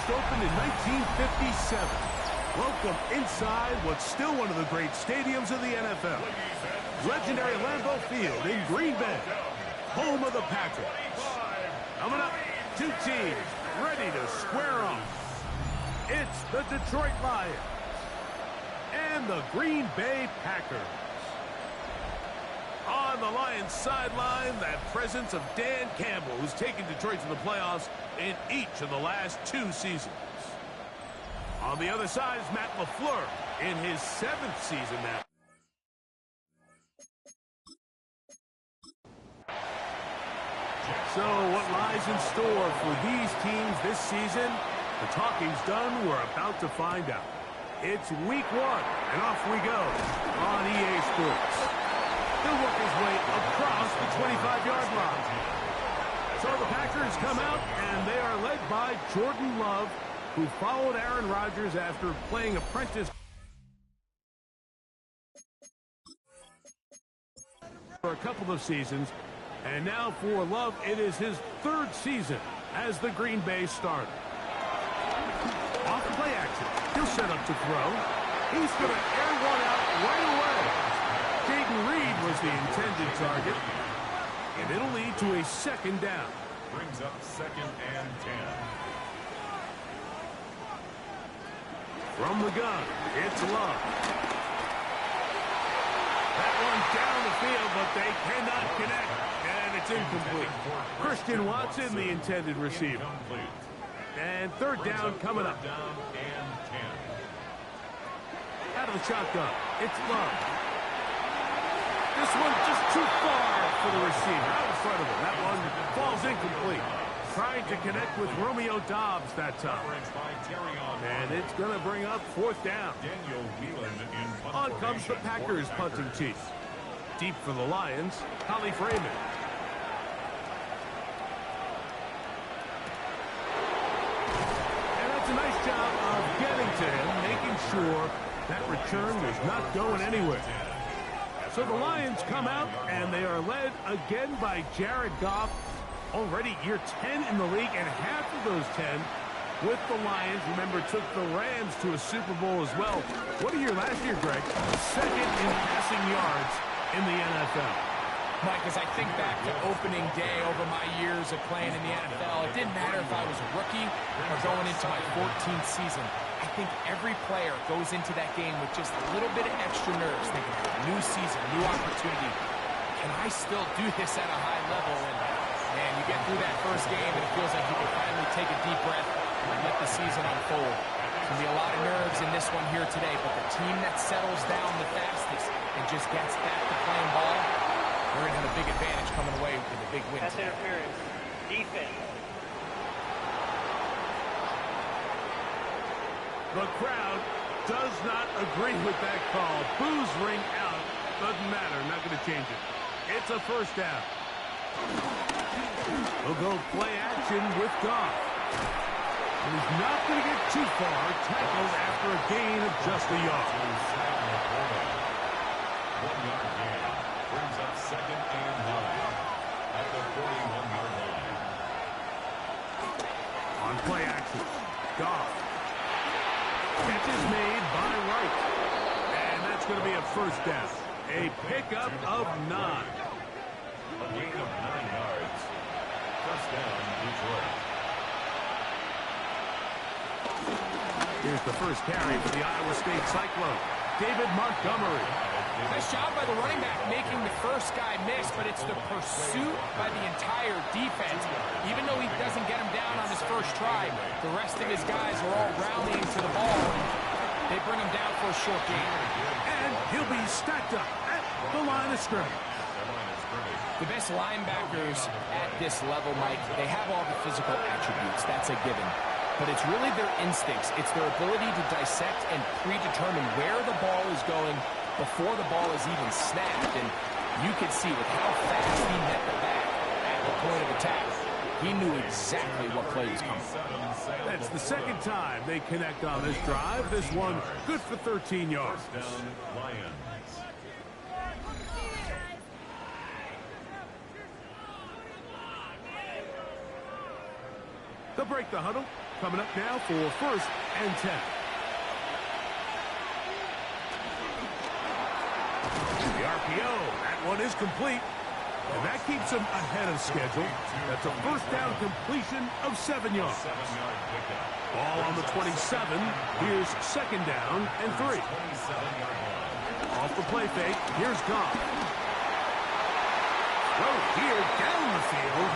first opened in 1957. Welcome inside what's still one of the great stadiums of the NFL. Legendary Lambeau Field in Green Bay, home of the Packers. Coming up, two teams ready to square off. It's the Detroit Lions and the Green Bay Packers. On the Lions sideline, that presence of Dan Campbell, who's taken Detroit to the playoffs in each of the last 2 seasons. On the other side is Matt LaFleur in his 7th season now. So what lies in store for these teams this season? The talking's done. We're about to find out. It's week 1, and off we go on EA Sports. He'll work his way across the 25-yard line. So the Packers come out, and they are led by Jordan Love, who followed Aaron Rodgers after playing apprentice for a couple of seasons. And now for Love, it is his 3rd season as the Green Bay starter. Off the play action. He'll set up to throw. He's going to air one out right away. Jaden Reed was the intended target. And it'll lead to a 2nd down. Brings up 2nd and 10. From the gun, it's Love. That one down the field, but they cannot connect. And it's incomplete. Christian Watson, the intended receiver. And 3rd down coming up. Out of the shotgun, it's Love. This one just too far for the receiver. Out in front of him. That one falls incomplete. Trying to connect with Romeo Doubs that time. And it's going to bring up 4th down. On comes the Packers punting team. Deep for the Lions, Holly Freeman. And that's a nice job of getting to him, making sure that return was not going anywhere. So the Lions come out, and they are led again by Jared Goff. Already year 10 in the league, and half of those 10 with the Lions. Remember, took the Rams to a Super Bowl as well. What a year last year, Greg. 2nd in passing yards in the NFL. Mike, as I think back to opening day over my years of playing in the NFL, it didn't matter if I was a rookie or going into my 14th season. I think every player goes into that game with just a little bit of extra nerves, thinking, new season, new opportunity. Can I still do this at a high level? And you get through that first game, and it feels like you can finally take a deep breath and let the season unfold. There's going to be a lot of nerves in this one here today, but the team that settles down the fastest and just gets back to playing ball, they're going to have a big advantage coming away with a big win. Pass interference. Defense. The crowd does not agree with that call. Boos ring out. Doesn't matter. Not going to change it. It's a 1st down. We'll go play action with Goff. And he's not going to get too far. Tackled after a gain of just a yard. 1-yard gain. Brings up 2nd and 9 at the 41-yard line. On play action, Goff. Catch is made by Wright. And that's going to be a 1st down. A pickup of 9. A gain of 9 yards. First down, Detroit. Here's the first carry for the Iowa State Cyclone. David Montgomery. Nice job by the running back making the first guy miss, but it's the pursuit by the entire defense. Even though he doesn't get him down on his first try, the rest of his guys are all rallying to the ball. They bring him down for a short gain. And he'll be stacked up at the line of scrimmage. The best linebackers at this level, Mike, they have all the physical attributes. That's a given. But it's really their instincts. It's their ability to dissect and predetermine where the ball is going before the ball is even snapped. And you could see with how fast he met the back at the point of attack, he knew exactly what play was coming. That's the 2nd time they connect on this drive. This one good for 13 yards. They'll break the huddle. coming up now for 1st and 10. The RPO, that one is complete. And that keeps him ahead of schedule. That's a first down completion of 7 yards. Ball on the 27. Here's 2nd down and 3. Off the play fake. Here's Goff. Throw here down the field.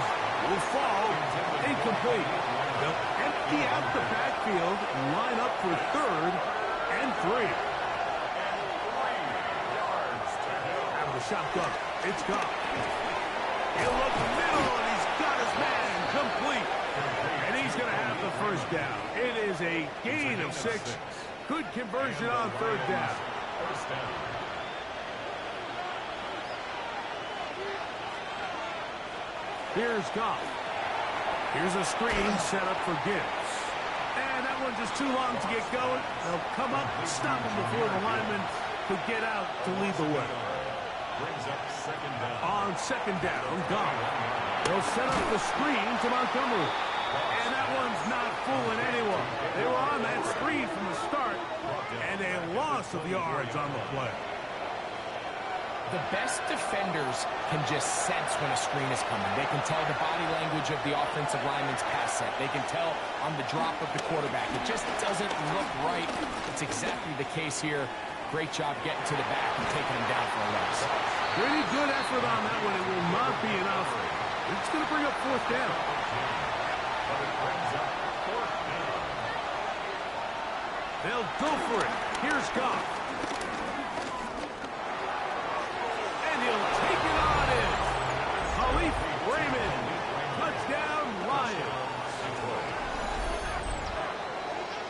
Will fall. Incomplete. They'll empty out the backfield and line up for 3rd and 3. Out of the shotgun. It's Goff. He'll look middle, and he's got his man complete. And he's going to have the first down. It is a gain of 6. Good conversion on 3rd down. Here's Goff. Here's a screen set up for Gibbs. And that one's just too long to get going. They'll come up and stop him before the lineman could get out to lead the way. On 2nd down, Goff. They'll set up the screen to Montgomery. And that one's not fooling anyone. They were on that screen from the start, and a loss of yards on the play. The best defenders can just sense when a screen is coming. They can tell the body language of the offensive lineman's pass set. They can tell on the drop of the quarterback. It just doesn't look right. It's exactly the case here. Great job getting to the back and taking him down for a loss. Pretty good effort on that one. It will not be enough. It's going to bring up 4th down. They'll go for it. Here's Goff. And he'll take it on in. Khalif Raymond. Touchdown, Lions.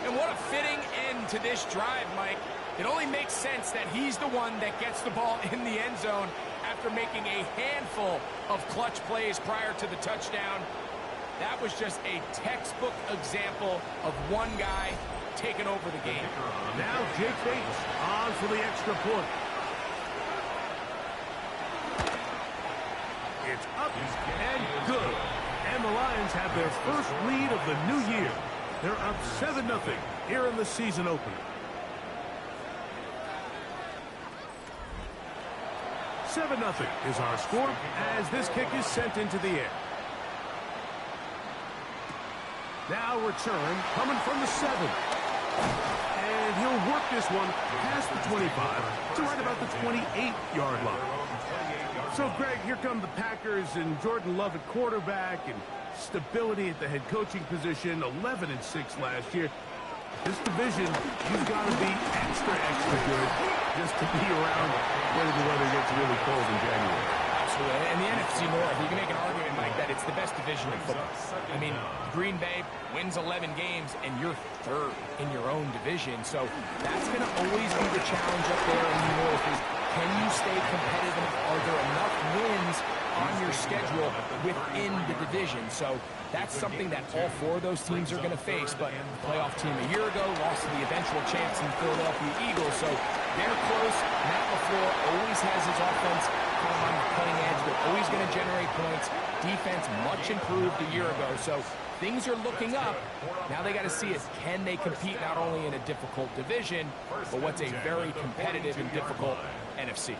And what a fitting end to this drive, Mike. It only makes sense that he's the one that gets the ball in the end zone after making a handful of clutch plays prior to the touchdown. That was just a textbook example of one guy taking over the game. Now Jake Bates on for the extra point. It's up and good. And the Lions have their first lead of the new year. They're up 7-0 here in the season opener. 7-0 is our score as this kick is sent into the air. Now return coming from the 7. And he'll work this one past the 25 to right about the 28-yard line. So, Greg, here come the Packers and Jordan Love at quarterback and stability at the head coaching position, 11-6 last year. This division, you've got to be extra good just to be around when the weather gets really cold in January. Absolutely. And the NFC North, you can make an argument, Mike, that it's the best division in football. I mean, Green Bay wins 11 games, and you're 3rd in your own division. So that's going to always be the challenge up there in the North is, can you stay competitive? Are there enough wins on your schedule within the division? So that's something that all 4 of those teams are going to face. But the playoff team a year ago lost to the eventual champs in Philadelphia Eagles. So they're close. Matt LaFleur always has his offense kind of on the cutting edge. They're always going to generate points. Defense much improved a year ago. So things are looking up. Now they got to see is can they compete not only in a difficult division, but what's a very competitive and difficult NFC.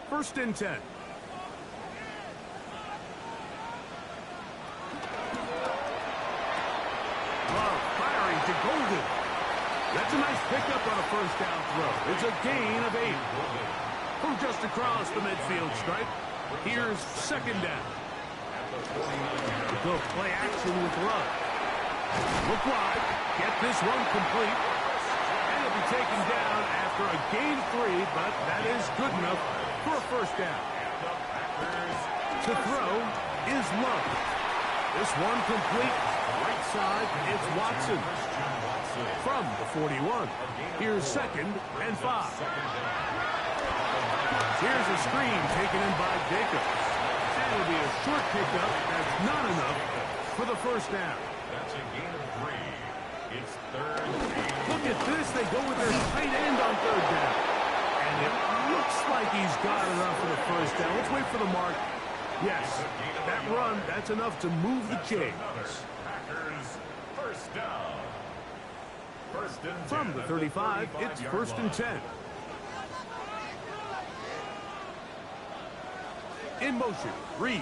1st and 10. Love firing to Golden. That's a nice pickup on a 1st down throw. It's a gain of 8. From just across the midfield stripe. Here's 2nd down. Go play action with Love. Look wide. Get this one complete. And it'll be taken down after a gain of 3, but that is good enough for a 1st down. To throw is Love. This one complete. Right side, it's Watson. From the 41. Here's 2nd and 5. Here's a screen taken in by Jacobs. And it'll be a short pickup. That's not enough for the 1st down. That's a gain of 3. It's 3rd and 8. Look at this. They go with their tight end on 3rd down. And it looks like he's got enough for the 1st down. Let's wait for the mark. Yes, that run, that's enough to move the chains. Packers first down. First and 10 From the 35, it's first and 10. In motion, Reed.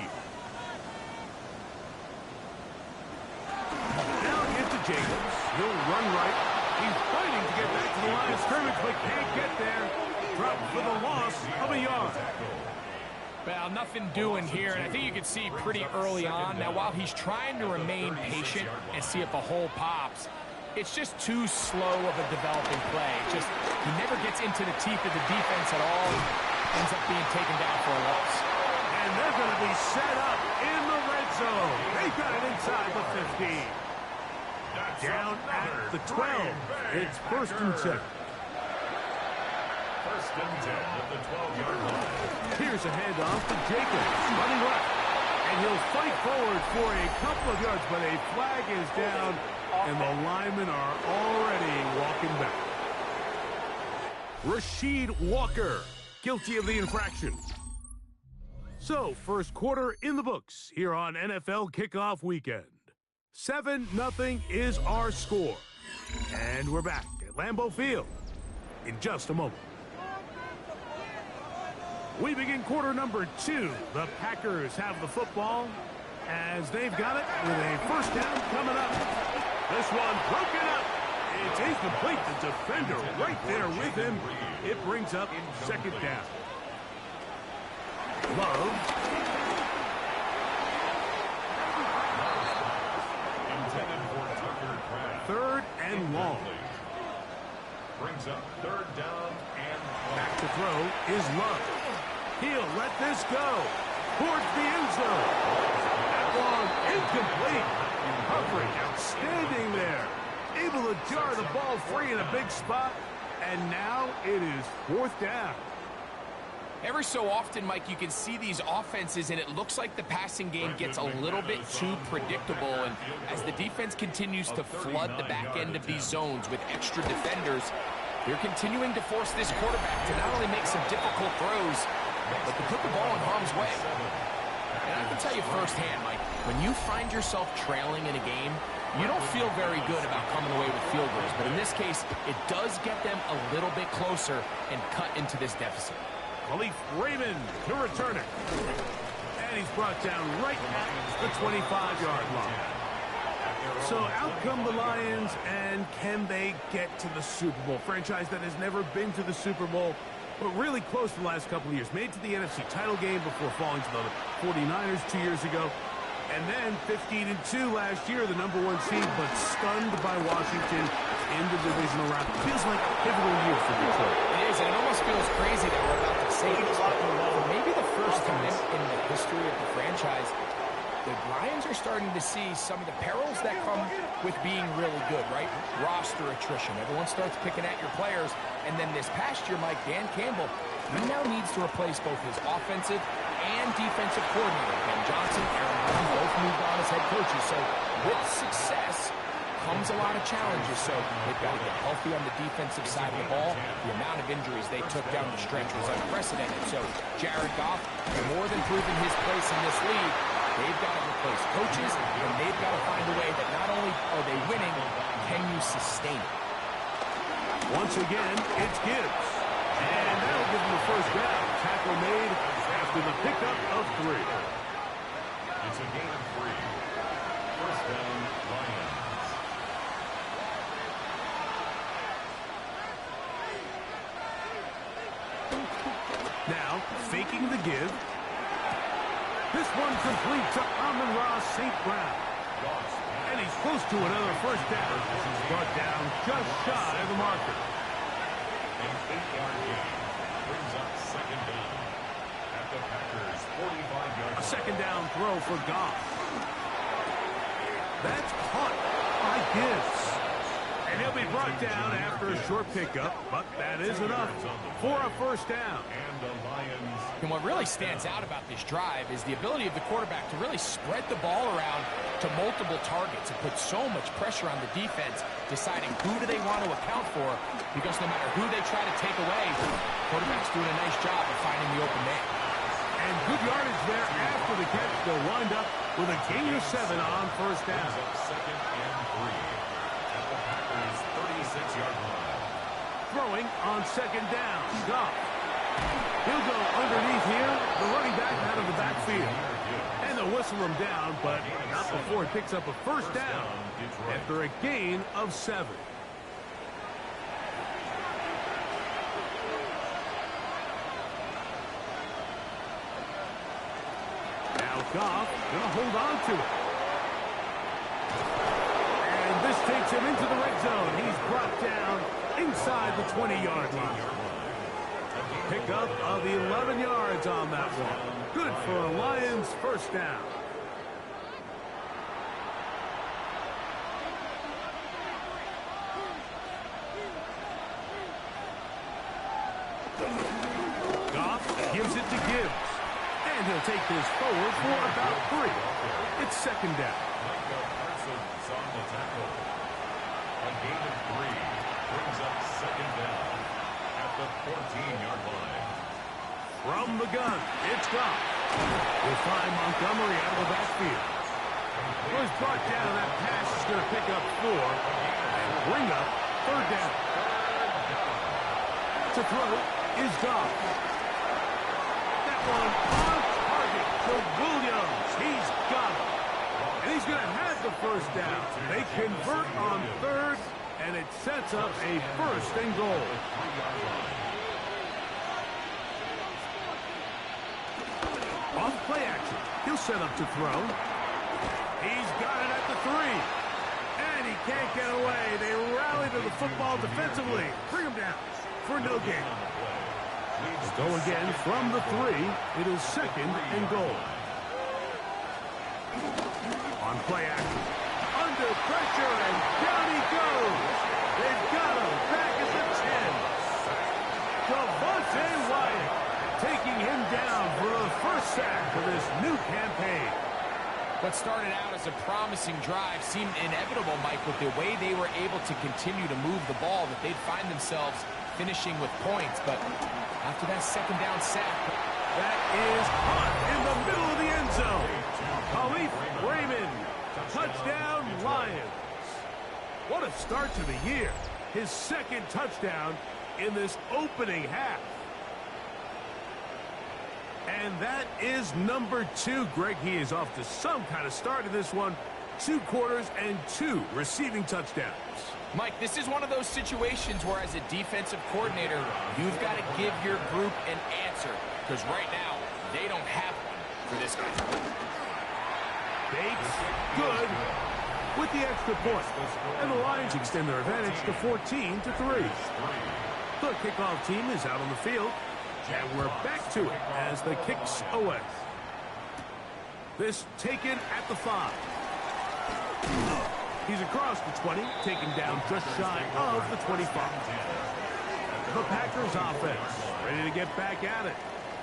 Now into Jacobs. He'll run right. He's fighting to get back to the line of scrimmage, but can't get there. Dropped for the loss of a yard. Well, nothing doing here, and I think you can see pretty early on. Now, while he's trying to remain patient and see if a hole pops, it's just too slow of a developing play. He never gets into the teeth of the defense at all. Ends up being taken down for a loss. And they're going to be set up in the red zone. They've got it inside the 15. Down at the 12. It's first and 10. First and 10 at the 12-yard line. Here's a handoff to Jacobs, running left. And he'll fight forward for a couple of yards, but a flag is down, and the linemen are already walking back. Rasheed Walker, guilty of the infraction. So, first quarter in the books here on NFL Kickoff Weekend. 7-0 is our score. And we're back at Lambeau Field in just a moment. We begin quarter number 2. The Packers have the football as they've got it with a first down coming up. This one broken up. It's incomplete. The defender right there with him. It brings up second down. Love. Intended for Tucker Craft. Third and long. Brings up third down and Back to throw is Love. He'll let this go towards the end zone. That one incomplete. Coverage outstanding there. Able to jar the ball free in a big spot. And now it is fourth down. Every so often, Mike, you can see these offenses, and it looks like the passing game gets a little bit too predictable. And as the defense continues to flood the back end of these zones with extra defenders, they're continuing to force this quarterback to not only make some difficult throws, but to put the ball in harm's way. And I can tell you firsthand, Mike, when you find yourself trailing in a game, you don't feel very good about coming away with field goals. But in this case, it does get them a little bit closer and cut into this deficit. Khalif Raymond to return it. And he's brought down right at the 25-yard line. So out come the Lions, and can they get to the Super Bowl? Franchise that has never been to the Super Bowl, but really close the last couple of years. Made to the NFC title game before falling to the 49ers 2 years ago. And then 15-2 last year, the #1 seed, but stunned by Washington in the divisional round. Feels like a pivotal year for Detroit. It is, and it almost feels crazy that we're about to say this, but for maybe the first time in the history of the franchise, the Lions are starting to see some of the perils that come with being really good, right? Roster attrition. Everyone starts picking at your players. And then this past year, Mike, Dan Campbell, he now needs to replace both his offensive and defensive coordinator. Ben Johnson, Aaron Brown, both moved on as head coaches. So with success comes a lot of challenges. So they've got to get healthy on the defensive side of the ball. The amount of injuries they took down the stretch was unprecedented. So Jared Goff, more than proven his place in this league, they've got to replace coaches, and they've got to find a way that not only are they winning, can you sustain it? Once again, it's Gibbs. And that'll give him the first down. Tackle made after the pickup of 3. it's a gain of 3. First down, Lions. Now, faking the give. This one complete to Amon-Ra St. Brown. And he's close to another first down. He's brought down just shy of the marker. An 8-yard gain brings up second down at the Packers' 45-yard line. A second down throw for Goff. That's caught by Gibbs. And he'll be brought down after a short pickup, but that is enough for a first down. And the Lions. And what really stands out about this drive is the ability of the quarterback to really spread the ball around to multiple targets and put so much pressure on the defense, deciding who do they want to account for, because no matter who they try to take away, the quarterback's doing a nice job of finding the open man. And good yardage there after the catch. They'll wind up with a gain of 7 on first down. Second and 3 at the Packers' 36-yard line. Throwing on second down. Goff. He'll go underneath here. The running back out of the backfield. And they'll whistle him down, but not before he picks up a first down after a gain of 7. Now Goff going to hold on to it. And this takes him into the red zone. He's brought down inside the 20-yard line. Pickup of 11 yards on that one. Good for a Lions first down. Goff gives it to Gibbs. And he'll take this forward for about 3. It's second down. On the tackle. A gain of 3 brings up second down at the 14-yard line. From the gun, it's Goff. We'll find Montgomery out of the backfield. Was brought down. That pass is going to pick up 4 and bring up third down. To throw is Goff. That one on target to Williams. He's got it. And he's going to have the first down. They convert on third, and it sets up a first and goal. Off play action. He'll set up to throw. He's got it at the 3. And he can't get away. They rally to the football defensively. Bring him down for no gain. They'll go again from the 3. It is second and goal. On play action. Under pressure, and down he goes. They've got him back at the 10. Devontae Wyatt taking him down for the first sack of this new campaign. What started out as a promising drive seemed inevitable, Mike, with the way they were able to continue to move the ball, that they'd find themselves finishing with points. But after that second down sack, that is caught in the middle of the end zone. Khalif Raymond, touchdown Lions. What a start to the year. His second touchdown in this opening half. And that is number 2. Greg, he is off to some kind of start in this one. 2 quarters and 2 receiving touchdowns. Mike, this is one of those situations where as a defensive coordinator, you've got to give your group an answer. Because right now, they don't have one for this guy. Bates, good, with the extra point. And the Lions extend their advantage to 14-3. The kickoff team is out on the field. And we're back to it as the kicks away. This taken at the 5. He's across the 20, taken down just shy of the 25. The Packers offense ready to get back at it.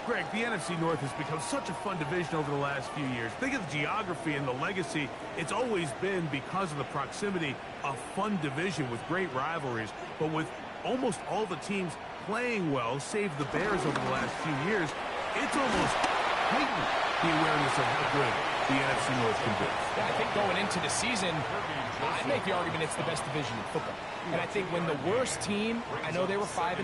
Greg, the NFC North has become such a fun division over the last few years. Think of the geography and the legacy. It's always been, because of the proximity, a fun division with great rivalries. But with almost all the teams playing well, save the Bears over the last few years, it's almost heightened the awareness of how good the NFC North can be. Yeah, I think going into the season, I make the argument it's the best division in football. And I think when the worst team, I know they were 5-12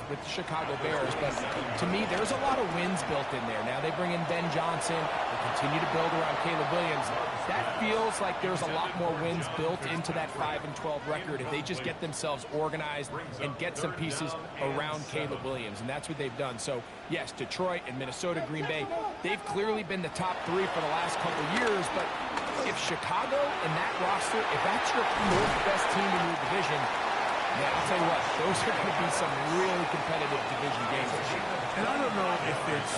with the Chicago Bears, but to me, there's a lot of wins built in there. Now they bring in Ben Johnson, they continue to build around Caleb Williams. That feels like there's a lot more wins built into that 5-12 record if they just get themselves organized and get some pieces around Caleb Williams, and that's what they've done. So, yes, Detroit and Minnesota, Green Bay, they've clearly been the top 3 for the last couple years, but if Chicago and that roster, if that's your 4th best team in your division, man, I'll tell you what, those are going to be some really competitive division games this year. And I don't know if it's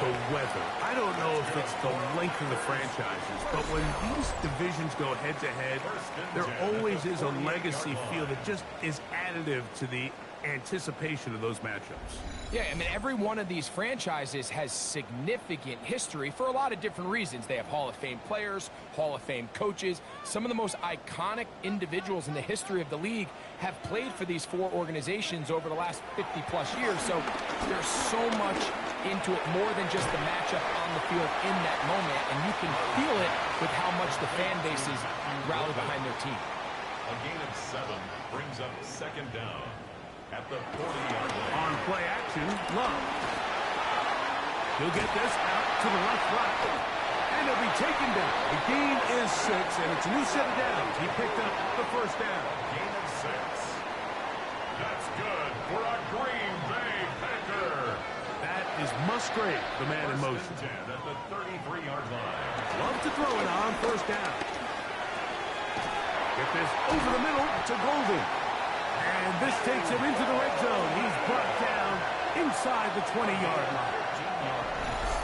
the weather. I don't know if it's the length of the franchises. But when these divisions go head-to-head, there always is a legacy feel that just is additive to the anticipation of those matchups. Yeah, I mean, every one of these franchises has significant history for a lot of different reasons. They have Hall of Fame players, Hall of Fame coaches. Some of the most iconic individuals in the history of the league have played for these four organizations over the last 50-plus years. So there's so much into it, more than just the matchup on the field in that moment. And you can feel it with how much the fan bases rally behind their team. A gain of 7 brings up second down at the 40-yard line. On play action, Love. He'll get this out to the left flat. And he'll be taken down. The gain is 6, and it's a new set of downs. He picked up the first down. Gain of 6. That's good for a Green Bay Packer. That is Musgrave, the man in motion. First and 10 at the 33-yard line. Love to throw it on first down. Get this over the middle to Golden. And this takes him into the red zone. He's brought down inside the 20-yard line.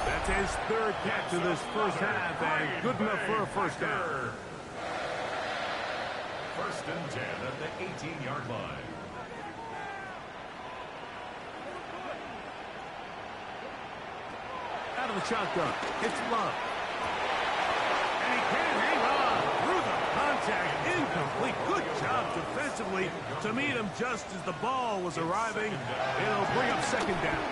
That's his third catch of this first half, and good enough for a first down. First and 10 at the 18-yard line. Out of the shotgun, it's Love. And he can't hang on through the contact. Incomplete. Good job defensively to meet him just as the ball was arriving. It'll bring up second down.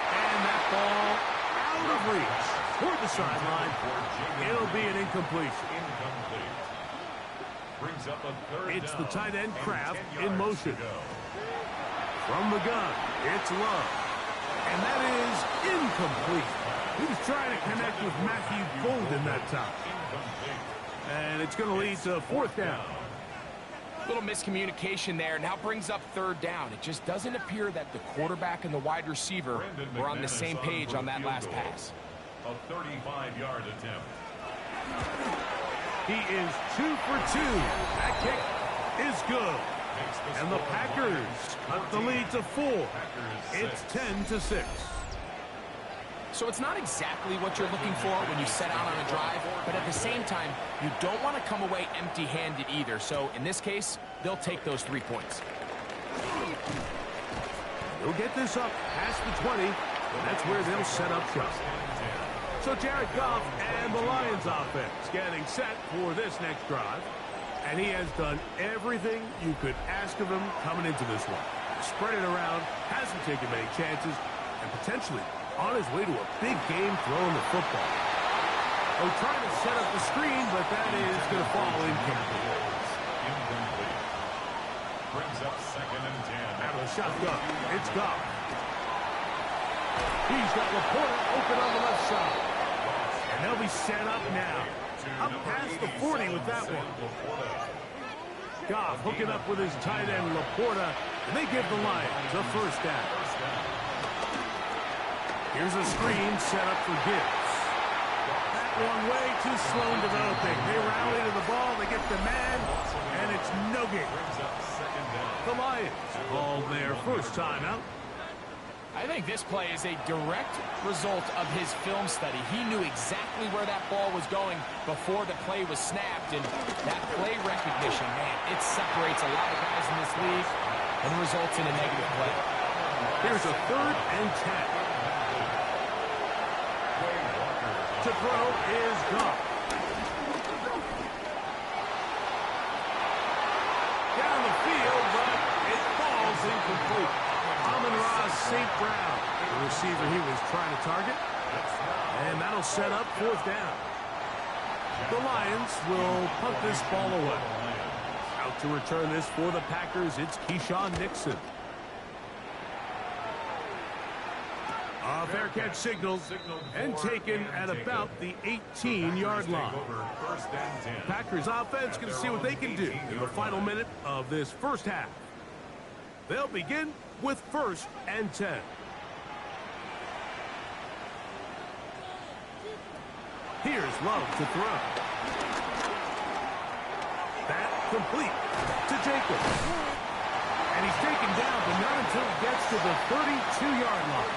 And that ball out of reach toward the sideline. It'll be an incompletion. Brings up a third It's down the tight end, and Kraft, 10 in yards motion. to go. From the gun, it's Love. And that is incomplete. He was trying to connect with Matthew Golden that time. And it's going to lead to fourth down. Little miscommunication there. Now brings up third down. It just doesn't appear that the quarterback and the wide receiver were on the same page on that last pass. A 35-yard attempt. He is 2 for 2. That kick is good. And the Packers cut the lead to 4. It's 10-6. So it's not exactly what you're looking for when you set out on a drive, but at the same time, you don't want to come away empty-handed either. So in this case, they'll take those 3 points. They'll get this up past the 20, and that's where they'll set up shop. So Jared Goff and the Lions offense getting set for this next drive. And he has done everything you could ask of him coming into this one. Spread it around, hasn't taken many chances, and potentially on his way to a big game throwing the football. Oh, trying to set up the screen, but that is going to fall incomplete. Brings up second and 10. Out of the shotgun, it's Goff. He's got Laporta open on the left side. And they'll be set up now. Up past the 40 with that one. Goff hooking up with his tight end Laporta, and they give the Lions a first down. Here's a screen set up for Gibbs. That one way too slow in developing. They rally to the ball, they get the man, and it's no game. The Lions called their first timeout. I think this play is a direct result of his film study. He knew exactly where that ball was going before the play was snapped, and that play recognition, man, it separates a lot of guys in this league and results in a negative play. Here's a third and 10. To throw is Goff. Down the field, but it falls incomplete. Amon-Ra St. Brown, the receiver he was trying to target. And that'll set up fourth down. The Lions will punt this ball away. Out to return this for the Packers, it's Keyshawn Nixon. A fair catch signaled and taken at about the 18-yard line. Packers offense going to see what they can do in the final minute of this first half. They'll begin with first and 10. Here's Love to throw. That complete to Jacobs. And he's taken down, but not until he gets to the 32-yard line.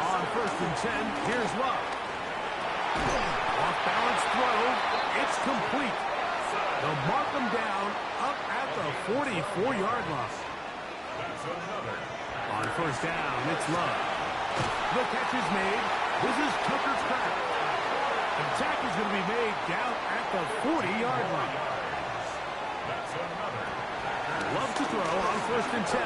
On first and 10, here's Love. Off-balance throw. It's complete. They'll mark them down up at the 44-yard line. That's another. On first down, it's Love. The catch is made. This is Tucker's crack. The attack is going to be made down at the 40-yard line. That's another. Love to throw on first and 10.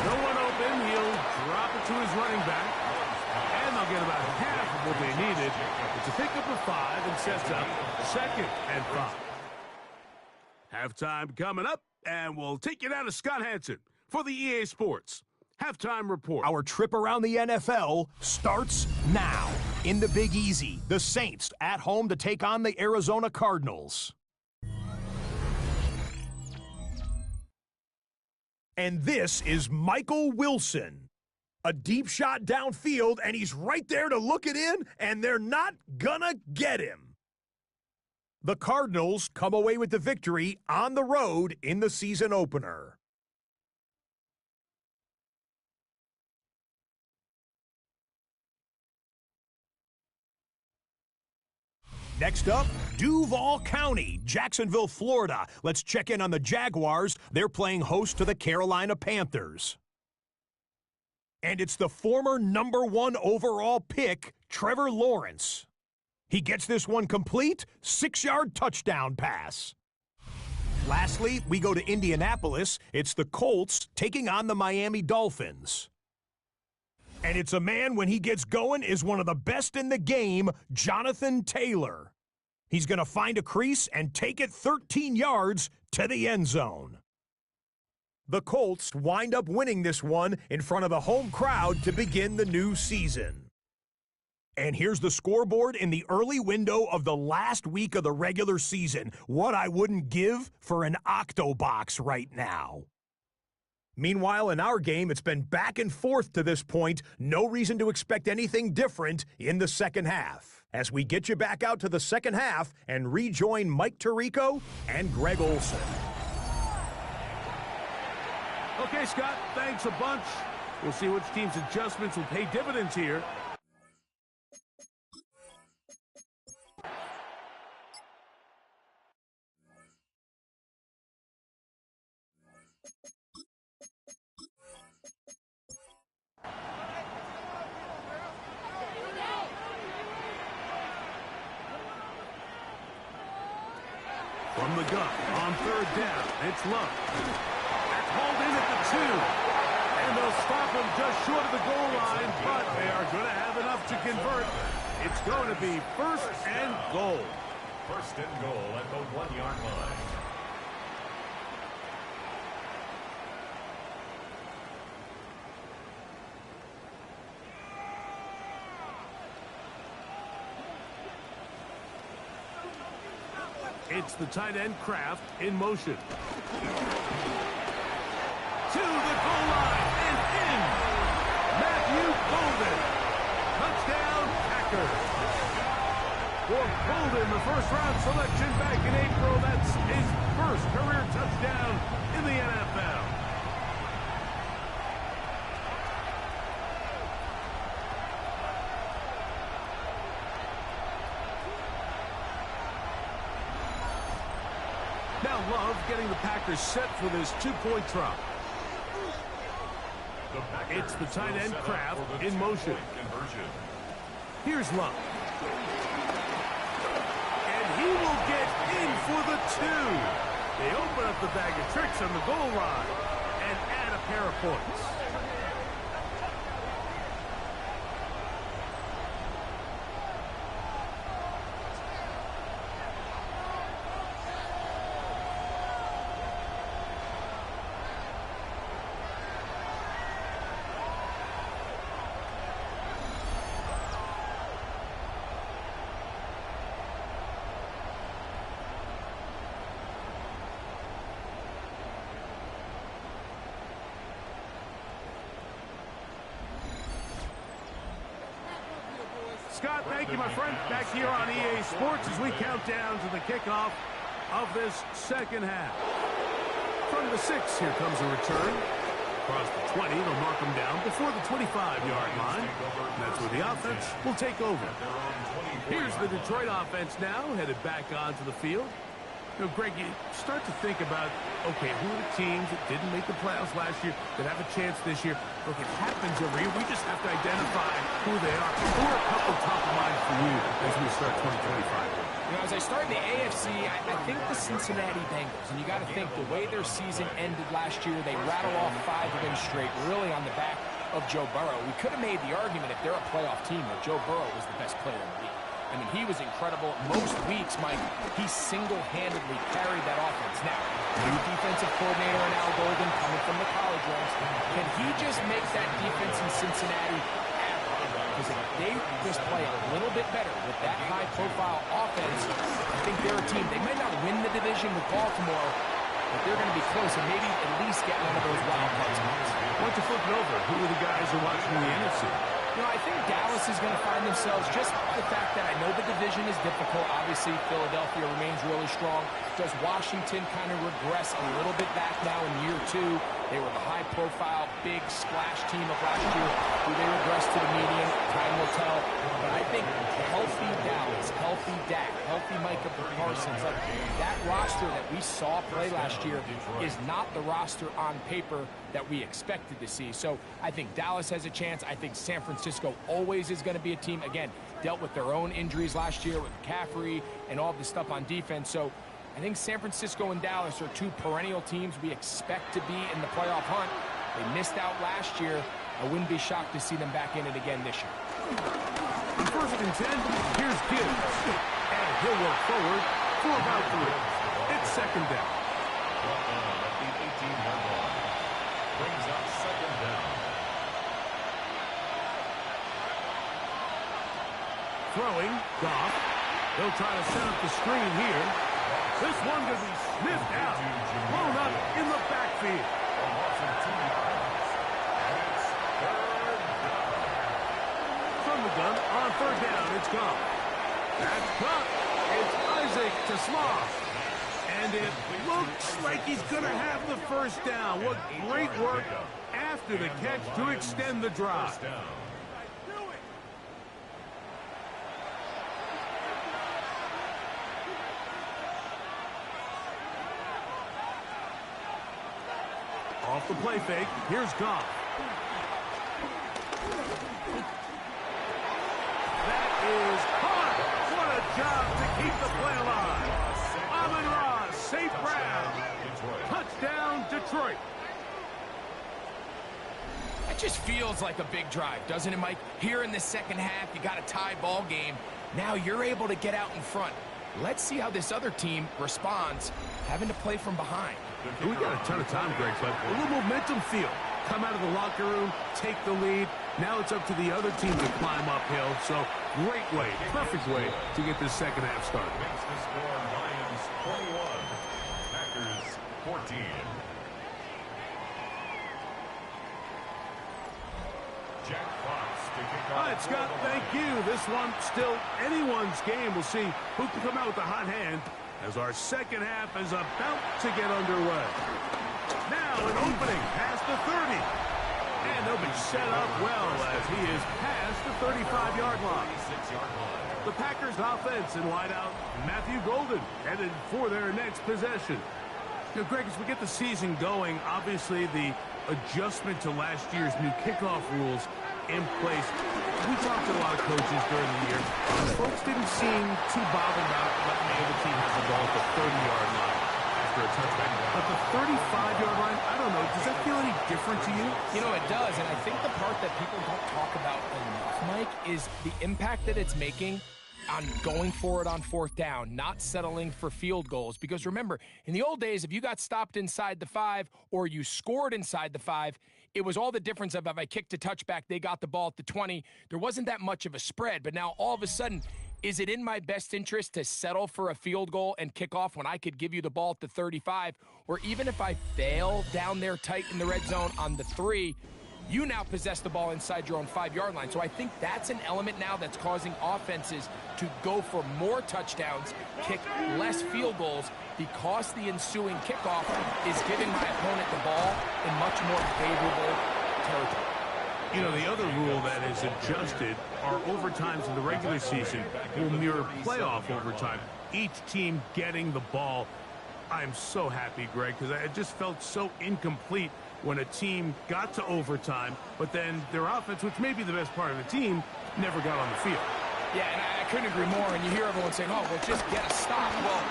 No one open. He'll drop it to his running back. And they'll get about half of what they needed. It's a pickup of 5 and sets up second and 5. Halftime coming up, and we'll take you down to Scott Hansen for the EA Sports Halftime Report. Our trip around the NFL starts now. In the Big Easy, the Saints at home to take on the Arizona Cardinals. And this is Michael Wilson. A deep shot downfield, and he's right there to look it in, and they're not gonna get him. The Cardinals come away with the victory on the road in the season opener. Next up, Duval County, Jacksonville, Florida. Let's check in on the Jaguars. They're playing host to the Carolina Panthers. And it's the former #1 overall pick, Trevor Lawrence. He gets this one complete, 6-yard touchdown pass. Lastly, we go to Indianapolis. It's the Colts taking on the Miami Dolphins. And it's a man, when he gets going, is one of the best in the game, Jonathan Taylor. He's going to find a crease and take it 13 yards to the end zone. The Colts wind up winning this one in front of the home crowd to begin the new season. And here's the scoreboard in the early window of the last week of the regular season. What I wouldn't give for an Octobox right now. Meanwhile, in our game, it's been back and forth to this point. No reason to expect anything different in the second half. As we get you back out to the second half and rejoin Mike Tirico and Greg Olson. Okay, Scott, thanks a bunch. We'll see which team's adjustments will pay dividends here. From the gun, on third down, it's Love. That's hauled in at the 2. And they'll stop him just short of the goal line, but they are going to have enough to convert. It's going to be first and goal. First and goal at the 1-yard line. It's the tight end Kraft in motion. To the goal line and in. Matthew Golden. Touchdown, Packers. For Golden, the first-round selection back in April. That's his first career touchdown in the NFL. Now Love getting the Packers set for this 2-point try. It's the tight end Kraft in motion. Here's Love. And he will get in for the 2. They open up the bag of tricks on the goal line and add a pair of points. Scott, thank you, my friend. Back here on EA Sports as we count down to the kickoff of this second half. From the 6, here comes a return. across the 20. They'll mark them down before the 25-yard line. And that's where the offense will take over. Here's the Detroit offense now, headed back onto the field. You know, Greg, you start to think about, okay, who are the teams that didn't make the playoffs last year that have a chance this year? Look, it happens every year. We just have to identify who they are. Who are a couple top of mind for you as we start 2025? You know, as I start in the AFC, I think the Cincinnati Bengals. And you got to think the way their season ended last year, they rattle off 5 wins straight, really on the back of Joe Burrow. We could have made the argument if they're a playoff team that Joe Burrow was the best player in the league. I mean, he was incredible. Most weeks, Mike, he single-handedly carried that offense. Now, new defensive coordinator in Al Golden coming from the college ranks. Can he just make that defense in Cincinnati average? Because if they just play a little bit better with that high-profile offense, I think they're a team. They might not win the division with Baltimore, but they're going to be close and maybe at least get one of those wild card spots. Why don't you flip it over? Who are the guys who are watching in the NFC? You know, I think Dallas is going to find themselves just by the fact that I know the division is difficult. Obviously, Philadelphia remains really strong. Does Washington kind of regress a little bit back now in year 2? They were the high-profile, big splash team of last year. Do they regress to the median? Time will tell. But I think healthy Dallas, healthy Dak, healthy Micah Parsons, like that roster that we saw play last year is not the roster on paper that we expected to see. So I think Dallas has a chance. I think San Francisco always is going to be a team, again, dealt with their own injuries last year with McCaffrey and all the stuff on defense. So I think San Francisco and Dallas are 2 perennial teams we expect to be in the playoff hunt. They missed out last year. I wouldn't be shocked to see them back in it again this year. On 1st and 10, here's Gibbs. And he'll work forward for about 3. It's 2nd down. At the 18-yard line. Brings up 2nd down. Throwing, Goff. They'll try to set up the screen here. This one going to be sniffed out. Blown up in the backfield. From the gun, on 3rd down, it's Goff. That's Goff. It's Isaac to Sloth. And it looks like he's going to have the 1st down. What great work after the catch to extend the drive. Off the play fake, here's Goff. That is caught. What a job to keep the play alive. Amon-Ra, St. Brown. Touchdown, Detroit. That just feels like a big drive, doesn't it, Mike? Here in the 2nd half, you got a tie ball game. Now you're able to get out in front. Let's see how this other team responds, having to play from behind. We got a ton of time, Greg, but a little momentum feel. Come out of the locker room, take the lead. Now it's up to the other team to climb uphill. So great way, perfect way to get this 2nd half started. Makes the score Lions 21, Packers 14. Jack Fox to kick off. All right, Scott, thank you. This one still anyone's game. We'll see who can come out with the hot hand as our 2nd half is about to get underway. Now an opening past the 30. And they'll be set up well as he is past the 35-yard line. The Packers offense in wideout, Matthew Golden, headed for their next possession. You know, Greg, as we get the season going, obviously the adjustment to last year's new kickoff rules in place. We talked to a lot of coaches during the year. Folks didn't seem too bothered about letting the other team have the ball at the 30-yard line after a touchback. But the 35-yard line, I don't know, does that feel any different to you? You know, it does, and I think the part that people don't talk about enough, Mike, is the impact that it's making on going for it on 4th down, not settling for field goals. Because remember, in the old days, if you got stopped inside the 5 or you scored inside the 5, it was all the difference of if I kicked a touchback, they got the ball at the 20. There wasn't that much of a spread, but now all of a sudden, is it in my best interest to settle for a field goal and kick off when I could give you the ball at the 35? Or even if I fail down there tight in the red zone on the 3, you now possess the ball inside your own 5-yard line. So I think that's an element now that's causing offenses to go for more touchdowns, kick less field goals, because the ensuing kickoff is giving my opponent the ball in much more favorable territory. You know, the other rule that is adjusted are overtimes in the regular season will mirror playoff overtime. Each team getting the ball. I'm so happy, Greg, because it just felt so incomplete when a team got to overtime, but then their offense, which may be the best part of the team, never got on the field. Yeah, and I couldn't agree more. And you hear everyone saying, oh, well, just get a stop. Well,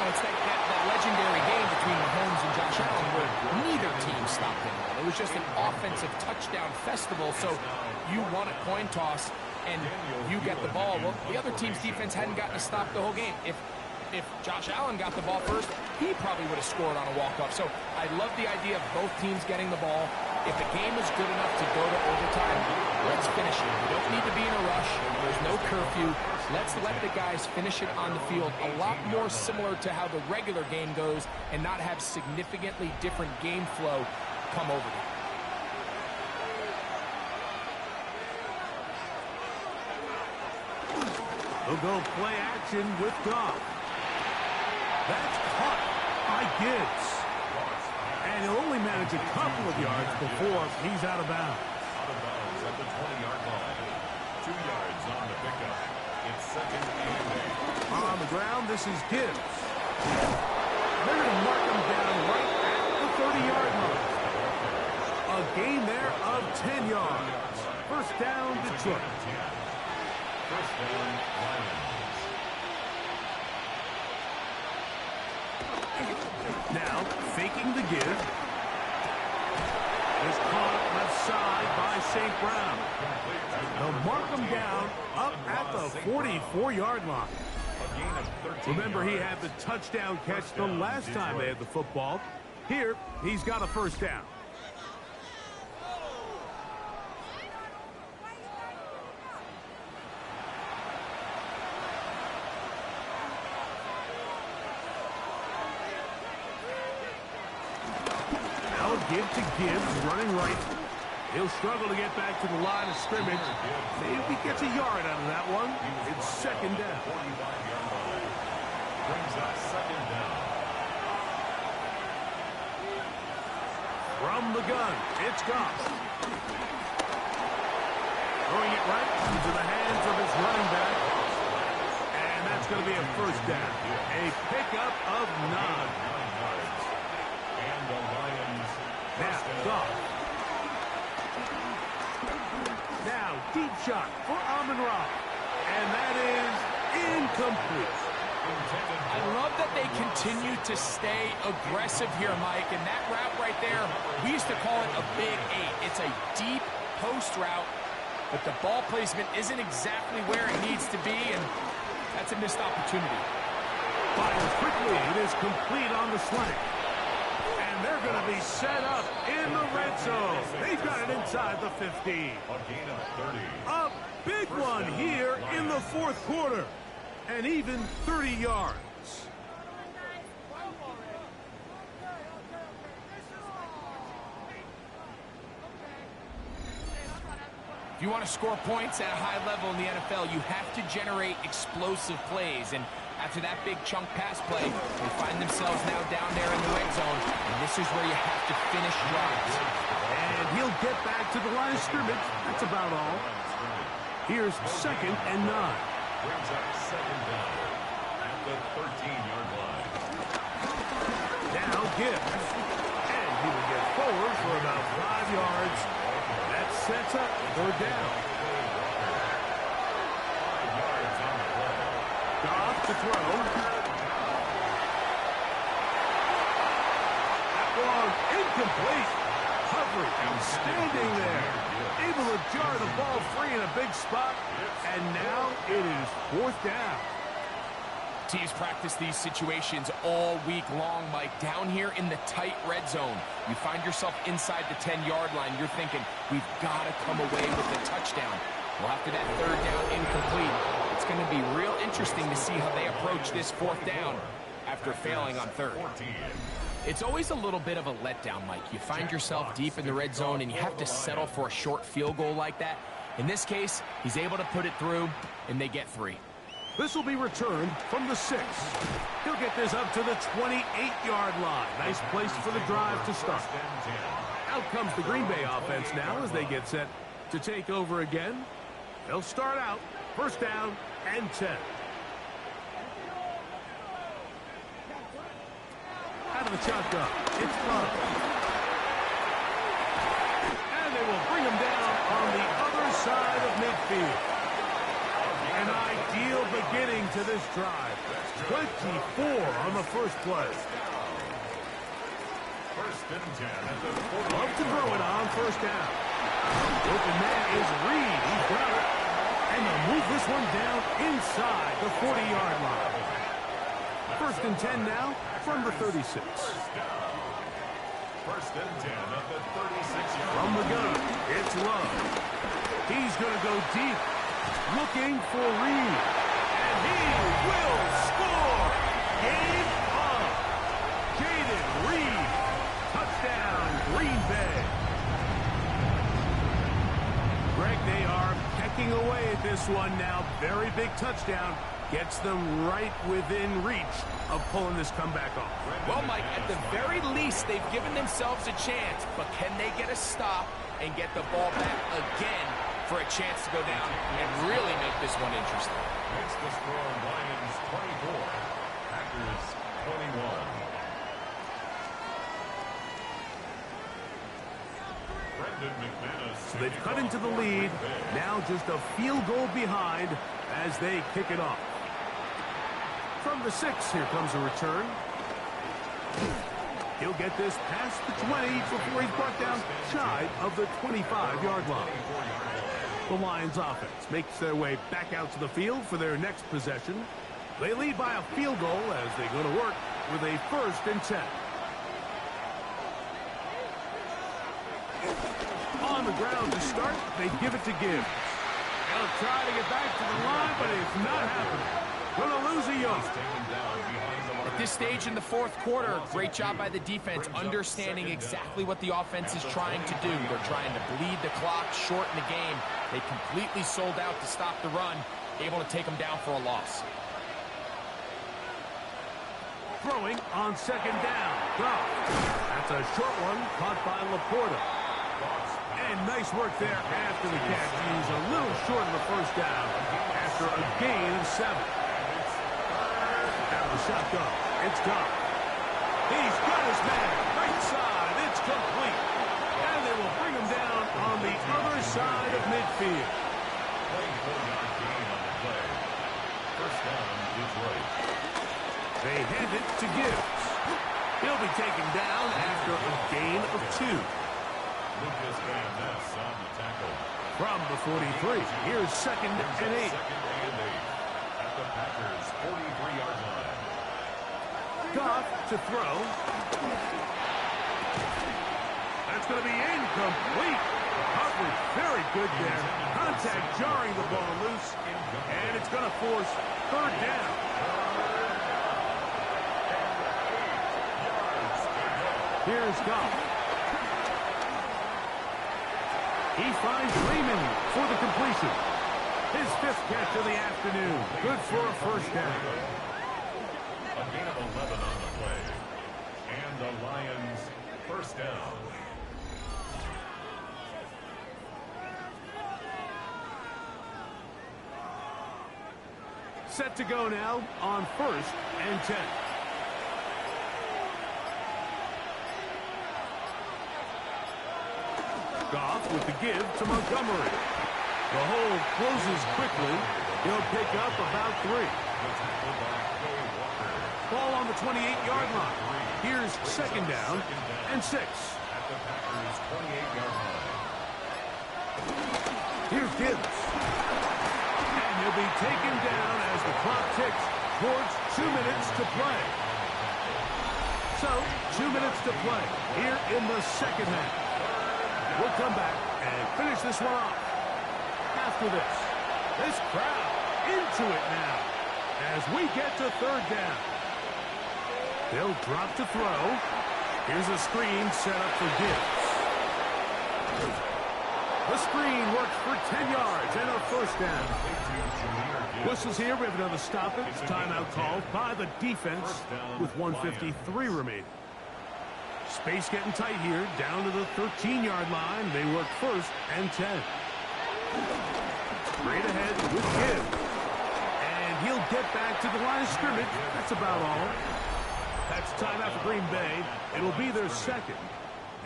it's that legendary game between Mahomes and Josh Allen where neither team stopped him. It was just an offensive touchdown festival. So you won a coin toss and you get the ball. Well, the other team's defense hadn't gotten a stop the whole game. If Josh Allen got the ball first, he probably would have scored on a walk-off. So I love the idea of both teams getting the ball. If the game is good enough to go to overtime, let's finish it. We don't need to be in a rush. There's no curfew. Let's let the guys finish it on the field. A lot more similar to how the regular game goes and not have significantly different game flow come over to it. They'll go play action with Goff. That's caught by Gibbs. And he'll only manage a couple of yards before he's out of bounds. Out of bounds at the 20-yard line. 2 yards on the pickup. It's second and 8. On the ground, this is Gibbs. They're going to mark him down right at the 30-yard line. A gain there of 10 yards. First down, Detroit. First down, Lions. Now, faking the give. Is caught left side by St. Brown. They'll mark him down up at the 44-yard line. Remember, he had the touchdown catch the last time they had the football. Here, he's got a first down. Give to Gibbs, running right. He'll struggle to get back to the line of scrimmage. Maybe he gets a yard out of that one. It's second down. 45-yard line. Brings up second down. From the gun, it's Goff. Throwing it right into the hands of his running back. And that's going to be a first down. A pickup of 9. And the Lions. Now, Goff. Now, deep shot for Amon-Ra. And that is incomplete. I love that they continue to stay aggressive here, Mike. And that route right there, we used to call it a big 8. It's a deep post route, but the ball placement isn't exactly where it needs to be, and that's a missed opportunity. Fires quickly. It is complete on the slant. And they're going to be set up in the red zone. They've got it inside the 15. A gain of 30. A big one here in the fourth quarter. And even 30 yards. If you want to score points at a high level in the NFL, you have to generate explosive plays. And after that big chunk pass play, they find themselves now down there in the red zone. And this is where you have to finish drives. And he'll get back to the line of scrimmage. That's about all. Here's second and 9. Brings up second down at the 13-yard line. Now Gibbs. And he will get forward for about 5 yards. That sets up for down. 5 yards on the play. Goff to throw. That one incomplete. Coverage and standing there. Able to jar the ball free in a big spot. And now it is fourth down. Teams practice these situations all week long, Mike. Down here in the tight red zone, you find yourself inside the 10-yard line. You're thinking, we've got to come away with a touchdown. Well, after that third down incomplete, it's going to be real interesting to see how they approach this fourth down after failing on third. 14. It's always a little bit of a letdown, Mike. You find yourself deep in the red zone and you have to settle for a short field goal like that. In this case, he's able to put it through, and they get 3. This will be returned from the 6. He'll get this up to the 28-yard line. Nice place for the drive to start. Out comes the Green Bay offense now as they get set to take over again. They'll start out first down and 10. Out of the shotgun, it's Love. And they will bring him down on the other side of midfield. An ideal beginning to this drive. 24 on the first play. Love to throw it on first down. Open man is Reed. He's got it. And they'll move this one down inside the 40-yard line. First and 10 now from the 36. First and 10 at the 36-yard. From the gun, it's Love. He's going to go deep, looking for Reed. And he will score. Game on. Jaden Reed. Touchdown, Green Bay. Greg, they are pecking away at this one now. Very big touchdown. Gets them right within reach of pulling this comeback off. Well, Mike, at the very least, they've given themselves a chance, but can they get a stop and get the ball back again for a chance to go down and really make this one interesting? It's the score, Lions 24, Packers 21. So they've cut into the lead. Now just a field goal behind as they kick it off. From the 6, here comes a return. He'll get this past the 20 before he's brought down shy of the 25-yard line. The Lions offense makes their way back out to the field for their next possession. They lead by a field goal as they go to work with a first and 10. On the ground to start, they give it to Gibbs. They'll try to get back to the line, but it's not happening. Going to lose a yard. At this stage in the fourth quarter, great job by the defense, understanding exactly what the offense is trying to do. They're trying to bleed the clock, shorten the game. They completely sold out to stop the run, able to take them down for a loss. Throwing on second down. Goff. That's a short one caught by Laporta. And nice work there after the catch. He's a little short of the first down after a gain of 7. Out of the shotgun, it's Goff. He's got his man. Right side, it's complete. And they will bring him down on the other side of midfield. First down, Detroit. They hand it to Gibbs. He'll be taken down after a gain of 2. Lucas Van Ness on the tackle. From the 43, here's second and 8. Second and 8 at the Packers' 43-yard line. Goff to throw. That's going to be incomplete. Coverage very good there. Contact jarring the ball loose. And it's going to force third down. Here's Goff. He finds Lehman for the completion. His 5th catch of the afternoon. Good for a first down. A gain of 11 on the play. And the Lions first down. Set to go now on first and 10. Goff with the give to Montgomery. The hole closes quickly. He'll pick up about 3. Ball on the 28-yard line. Here's second down and 6. At the Packers' 28-yard line. Here's Gibbs. And he'll be taken down as the clock ticks towards 2 minutes to play. So, 2 minutes to play here in the second half. We'll come back and finish this one off. After this crowd into it now as we get to third down. They'll drop to throw. Here's a screen set up for Gibbs. The screen works for 10 yards and a first down. Whistles here. We have another stoppage. Timeout called by the defense with 1:53 remaining. Space getting tight here. Down to the 13-yard line. They work first and 10. Straight ahead with Gibbs. And he'll get back to the line of scrimmage. That's about all. That's timeout for Green Bay. It'll be their second.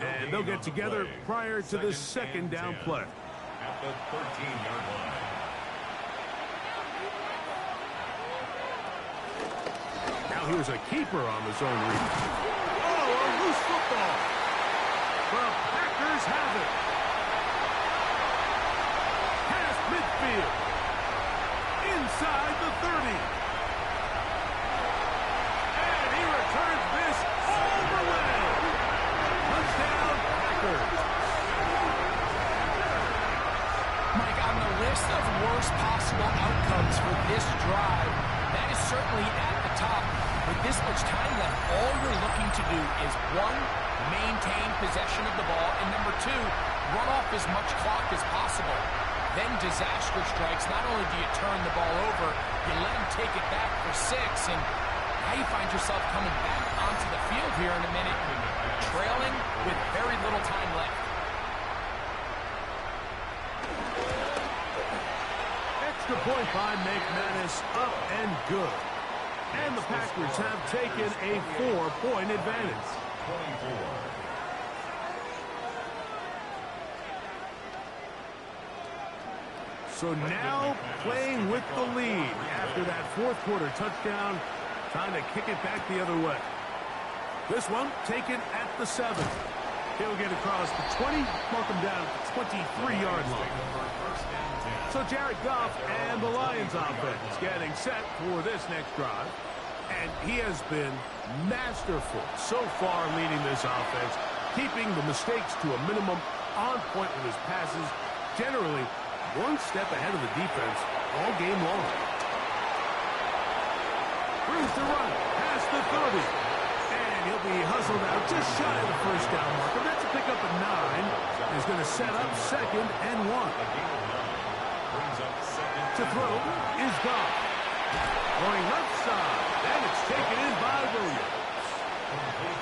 And they'll get together prior to the second down play. At the 13-yard line. Now here's a keeper on the zone read. Oh, a loose football. The Packers have it. Past midfield. Inside the 30. And he returns this all the way. Touchdown, Packers. Mike, on the list of worst possible outcomes for this drive, that is certainly at the top. With this much time left, all you're looking to do is, one, maintain possession of the ball, and number two, run off as much clock as possible. Then disaster strikes. Not only do you turn the ball over, you let them take it back for 6, and now you find yourself coming back onto the field here in a minute, trailing with very little time left. Extra point by McManus, up and good. And the Packers have taken a 4-point advantage. 24. So now playing with the lead after that fourth quarter touchdown, trying to kick it back the other way. This one taken at the 7. He'll get across the 20, mark him down at the 23-yard line. So Jared Goff and the Lions offense getting set for this next drive. And he has been masterful so far leading this offense, keeping the mistakes to a minimum, on point with his passes, generally one step ahead of the defense all game long. Brings the run past the 30. And he'll be hustled out just shy of the first down marker. That's a pickup at 9. He's going to set up 2nd and 1. To throw is Goff. Going left side. And it's taken in by Williams.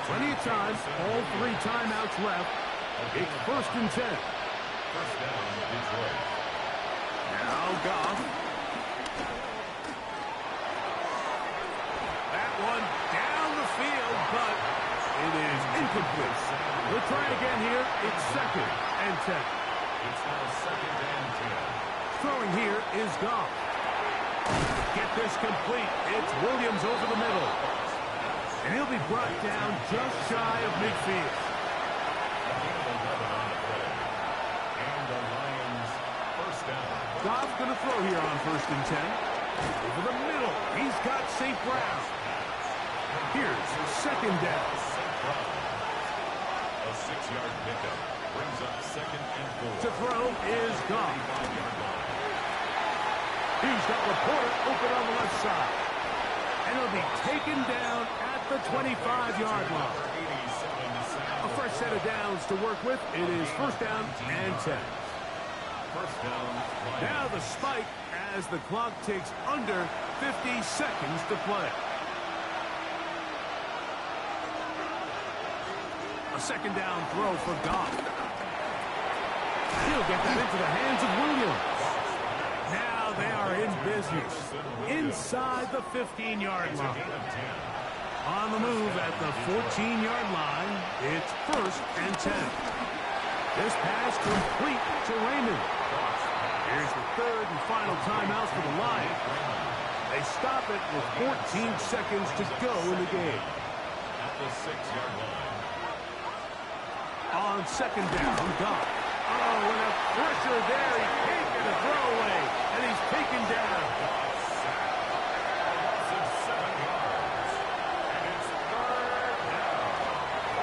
Plenty of time. All 3 timeouts left. It's 1st and 10. First down, Detroit. Now Goff. That one down the field, but it is incomplete. We'll try again here. It's 2nd and 10. It's now 2nd and 10. Throwing here is Goff. Get this complete. It's Williams over the middle. And he'll be brought down just shy of midfield. And the Lions first down. Goff's going to throw here on 1st and 10. Over the middle. He's got St. Brown. Here's 2nd down. A 6-yard pickup brings up 2nd and 4. To throw is Goff. He's got Laporta open on the left side. And he'll be taken down at the 25-yard line. A fresh set of downs to work with. It is 1st down and 10. First down. Now the spike as the clock takes under 50 seconds to play. A 2nd down throw for Goff. He'll get that into the hands of Williams. Now they are in business. Inside the 15-yard line. On the move at the 14-yard line, it's 1st and 10. This pass complete to Raymond. Here's the 3rd and final timeout for the Lions. They stop it with 14 seconds to go in the game. At the 6-yard line. On 2nd down, Goff. Oh, and a pressure there. He can't get a throwaway, and he's taken down.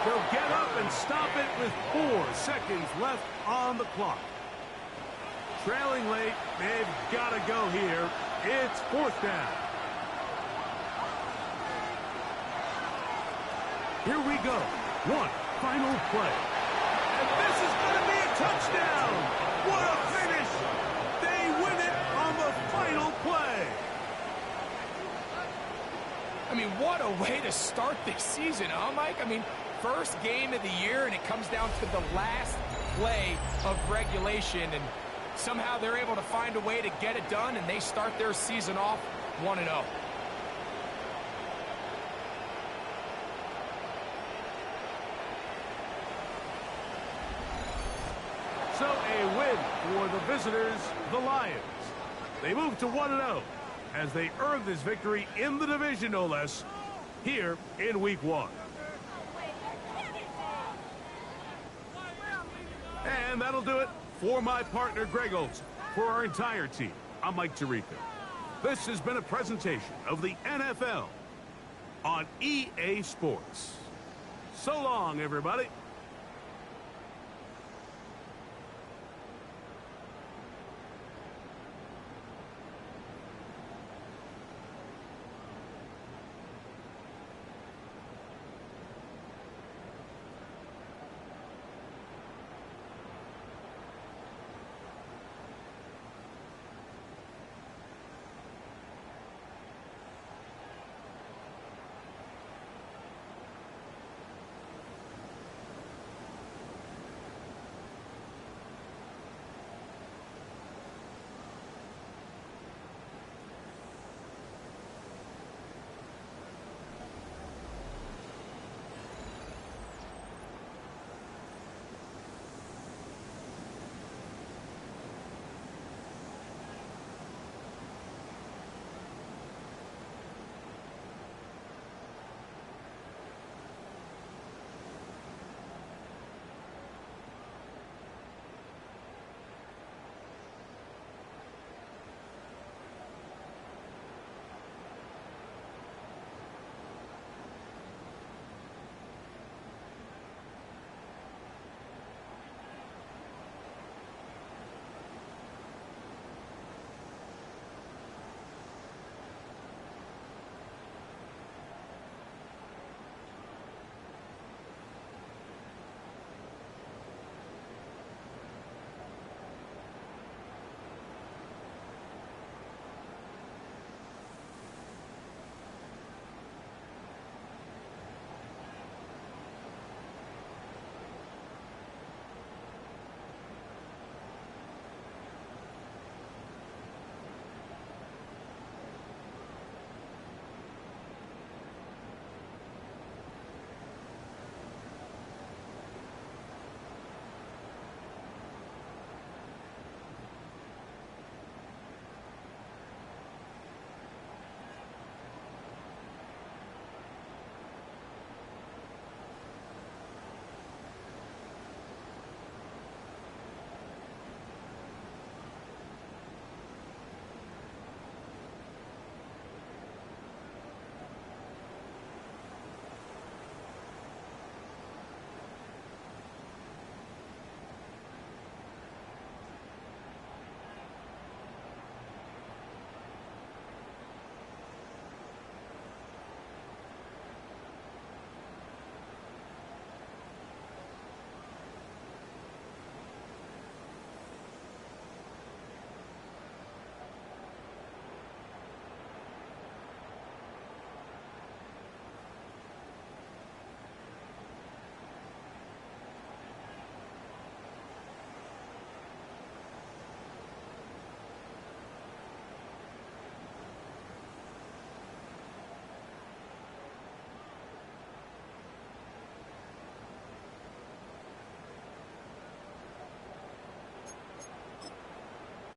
They'll get up and stop it with 4 seconds left on the clock. Trailing late, they've got to go here. It's 4th down. Here we go. One final play. And this is going to be a touchdown. What a finish. They win it on the final play. I mean, what a way to start this season, huh, Mike? I mean, first game of the year, and it comes down to the last play of regulation, and somehow they're able to find a way to get it done, and they start their season off 1-0. So a win for the visitors, the Lions. They move to 1-0 as they earn this victory in the division, no less, here in Week 1. And that'll do it for my partner, Greg Olson. For our entire team, I'm Mike Tirico. This has been a presentation of the NFL on EA Sports. So long, everybody.